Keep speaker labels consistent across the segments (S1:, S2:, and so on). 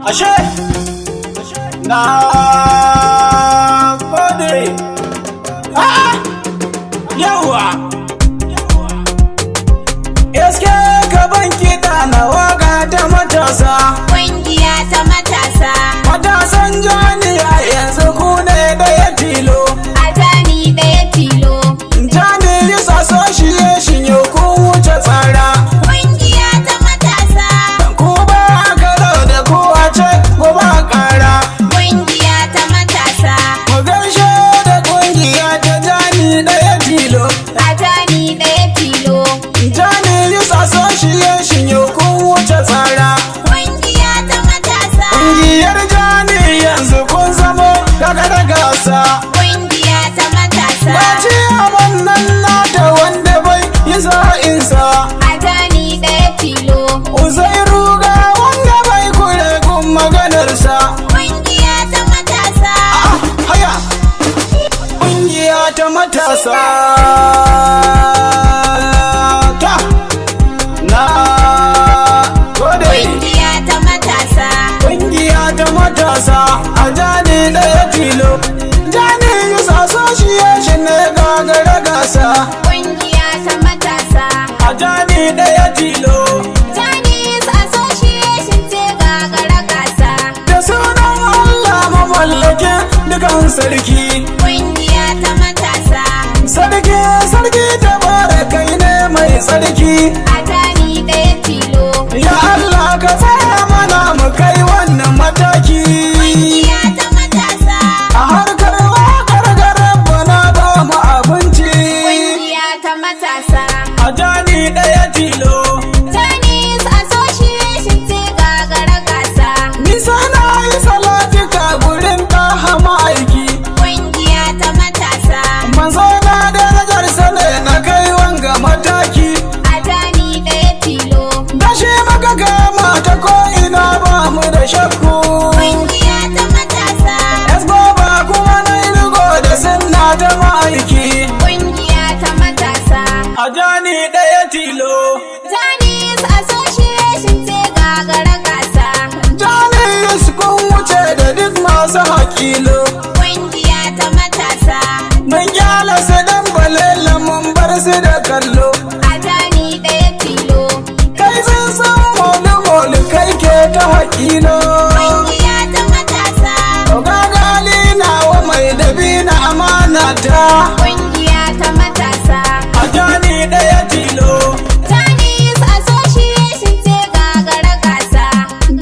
S1: Ashe na gode. Yawa eske ka ban kiɗa na waka ta matasa,
S2: ƙungiya ta matasa,
S1: matasan jani a yanzu ku ne ɗaya tilo.
S2: a jani ɗaya tilo.
S1: Jani is association yau kun wuce tsara.
S2: Ƙungiya ta matasa,
S1: Ku ba a karo da ku a ce ku ba ƙara.
S2: ƙungiya ta matasa,
S1: Mu gaishe da ƙungiya ta jani ɗaya tilo.
S2: a jani ɗaya tilo.
S1: Jani is association yau kun wuce tsara.
S2: Ƙungiya ta matasa,
S1: Ƙungiyar jani yanzu kun zamo daga gasa.
S2: ƙungiya ta matasa,
S1: Na ci abin nan nata wanda bai yi sa'insa.
S2: a jani ɗaya tilo.
S1: Uzairu ga wanda bai kure kun maganarsa.
S2: Ƙungiya ta matasa,
S1: Haya! Ƙungiya ta matasa ta na gode.
S2: ƙungiya ta matasa,
S1: Ƙungiya ta matasa a jani ɗaya tilo. Jani Youth Association ne gagara gasa
S2: ƙungiya ta matasa,
S1: a jani ɗaya tilo.
S2: Chinese Association ce gagara gasa.
S1: Da sunan Allah mamallakin dukan sarki.
S2: Ƙungiya ta matasa,
S1: Sarki sarki tabarakai ne mai tsarki.
S2: a jani ɗaya tilo.
S1: Ya Allah ka tsaya mana mu kai wannan mataki.
S2: Ƙungiya ta matasa,
S1: A harkar waƙar garin bana ba mu abinci.
S2: ƙungiya ta matasa,
S1: A jani ɗaya tilo.
S2: Chinese Association ce gagara gasa.
S1: Nisa na yi salatika gurin ɗaha ma'aiki.
S2: Ƙungiya ta matasa,
S1: Manzo na darajar sane na kai wanga mataki.
S2: a jani ɗaya tilo.
S1: Da shi maka gama ta ko'ina ba mu da shakku.
S2: Ƙungiya ta matasa,
S1: Gwaba kuma na yi rigo da sunna ta ma'aiki.
S2: ƙungiya ta matasa,
S1: A jani ɗaya tilo.
S2: Chinese Association ce gagara gasa.
S1: Jani Youth kun wuce da duk masu haƙilo.
S2: Ƙungiya ta matasa,
S1: Mun kyala su dan balela mun bar su da kallo.
S2: a jani ɗaya tilo.
S1: Kai sun san molu-molu kai ke ta haƙilo.
S2: Ƙungiya ta matasa,
S1: Gagali nawa mai dabi na amana ta.
S2: ƙungiya ta matasa,
S1: A jani ɗaya tilo.
S2: Chinese Association ce gagara gasa.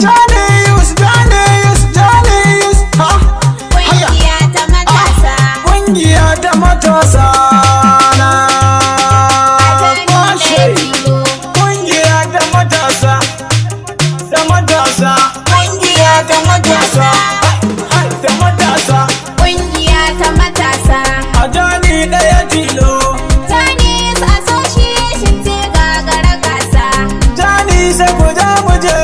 S1: Jani Youth, Jani Youth, Jani Youth. Ha! Haya!
S2: Ƙungiya ta matasa,
S1: Ƙungiya ta matasa na
S2: a jani ɗaya
S1: kwashe.
S2: tilo.
S1: Ƙungiya ta matasa, ta matasa. Ƙungiya ta matasa, hai, ta matasa.
S2: Ƙungiya ta matasa,
S1: A jani ɗaya tilo.
S2: Chinese Association ce gagara gasa.
S1: Jani sai ku ja mu je,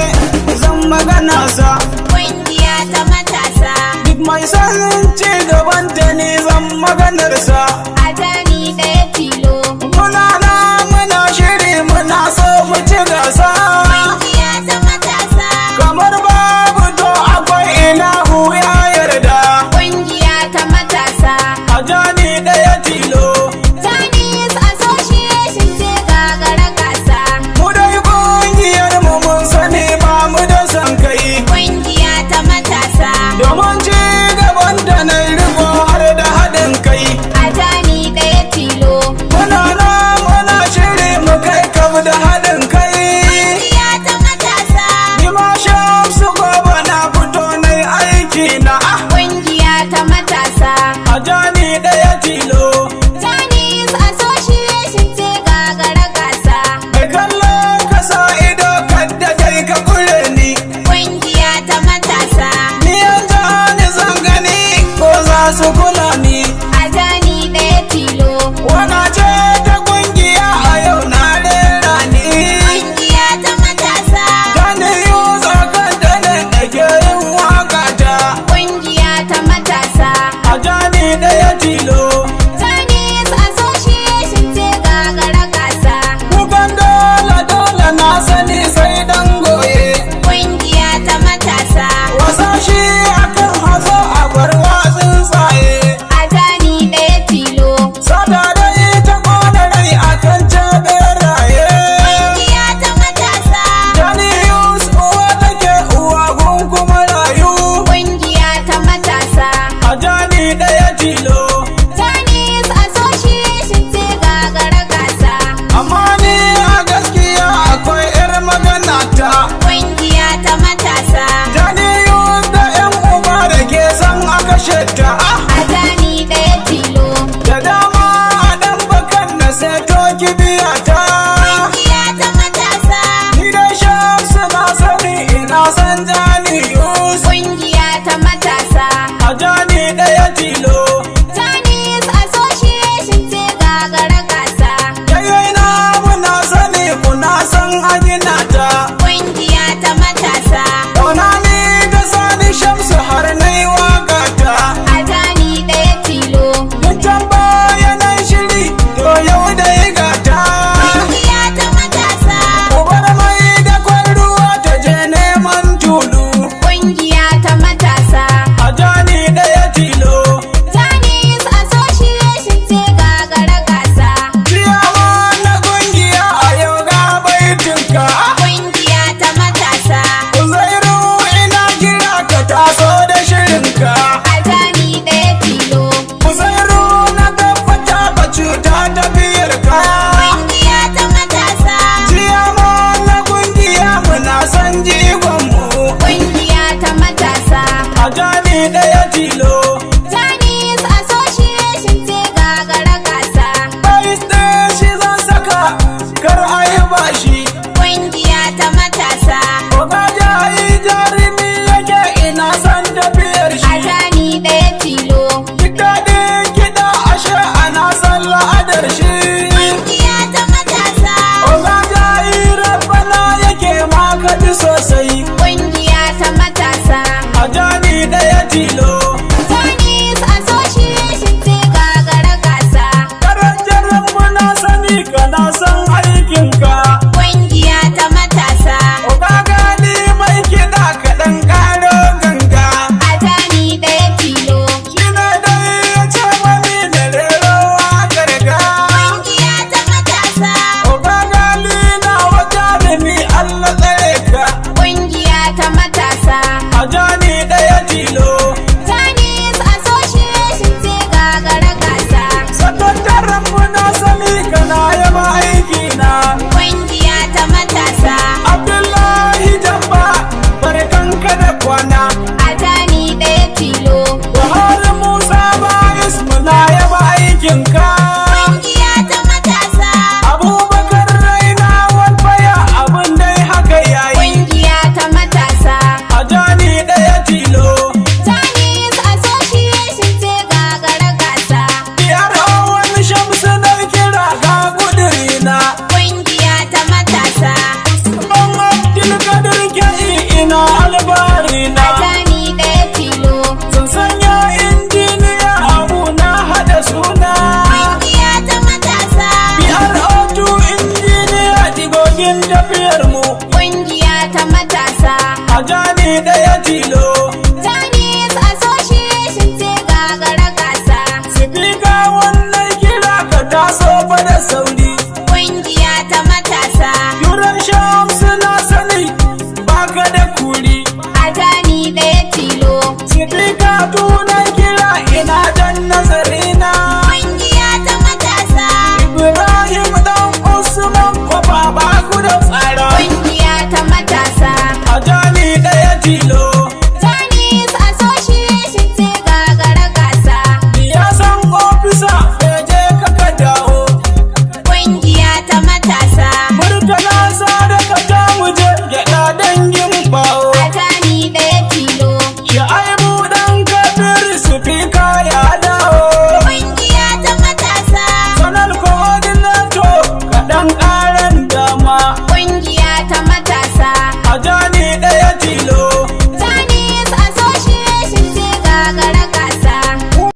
S1: zan magana sa.
S2: Ƙungiya ta matasa,
S1: Duk mai son ci gaban ta ne zan maganar sa.
S2: a jani ɗaya tilo.
S1: Muna na muna shiri muna so mu ci gasa.
S2: Ƙungiya ta matasa,
S1: Kamar babu to akwai ilahu ya yarda.
S2: ƙungiya ta matasa,
S1: A jani ɗaya tilo.
S2: Chinese Association ce gagara gasa.
S1: Mu dai ƙungiyar mu mun sani ba mu da san kai.
S2: Ƙungiya ta matasa,
S1: Domin ci gaban da na riko har da haɗin kai.
S2: a jani ɗaya tilo.
S1: Muna na muna shiri mu kai kabu da haɗin kai. ka.
S2: Ƙungiya ta matasa.
S1: Uzairu ina kira ka taso da shirinka.
S2: A jani ɗaya tilo.
S1: Uzairu na tabbata ba cuta tafiyar ka.
S2: Ƙungiya ta matasa.
S1: Ciyama na kungiya muna san jigonmu.
S2: Ƙungiya ta matasa.
S1: A jani ɗaya tilo.
S2: Chinese Association ce gagara gasa.
S1: Bai shi zan saka kar a yi bashi.
S2: Ƙungiya ta matasa.
S1: Oga jayi jarumi yake ina san tafiyar
S2: A
S1: shi.
S2: jani ɗaya tilo.
S1: Duk daɗin kiɗa ashe ana san la'adar shi.
S2: Ƙungiya ta matasa.
S1: Oga jayi rabbana yake makaɗi sosai.
S2: Ƙungiya ta matasa.
S1: A jani ɗaya tilo.
S2: Chinese Association ce gagara gasa.
S1: Darajar muna sani kana san aikinka.
S2: Ƙungiya ta matasa.
S1: Oga gani mai kiɗa kaɗan ƙaro ganga.
S2: A jani ɗaya tilo.
S1: Shi ne dai ya ce mani da rero waƙar ga.
S2: Ƙungiya ta matasa.
S1: Oga gani na wata da ni Allah tsare ka.
S2: Ƙungiya ta matasa.
S1: A jani ɗaya tilo.
S2: Chinese Association ce gagara gasa.
S1: Sakataren muna sani kana yaba aikina.
S2: Ƙungiya ta matasa.
S1: Abdullahi Jamba barkanka da kwana.
S2: A jani ɗaya tilo.
S1: Buhari Musa Bayis muna yaba aikinka.
S2: Ƙungiya ta matasa.
S1: Abubakar Raina Walfaya abin dai haka yayi.
S2: Ƙungiya ta matasa.
S1: A jani ɗaya tilo.
S2: Chinese Association ce gagara gasa.
S1: Biyar wani shamsu na kira ga gudurina.
S2: Ƙungiya ta matasa.
S1: Ban Abdulkadir ke ina albarina.
S2: A jani ɗaya tilo.
S1: Sun sanya injiniya abu na haɗa suna.
S2: Ƙungiya ta matasa.
S1: Biyar otu injiniya digogin tafiyar mu.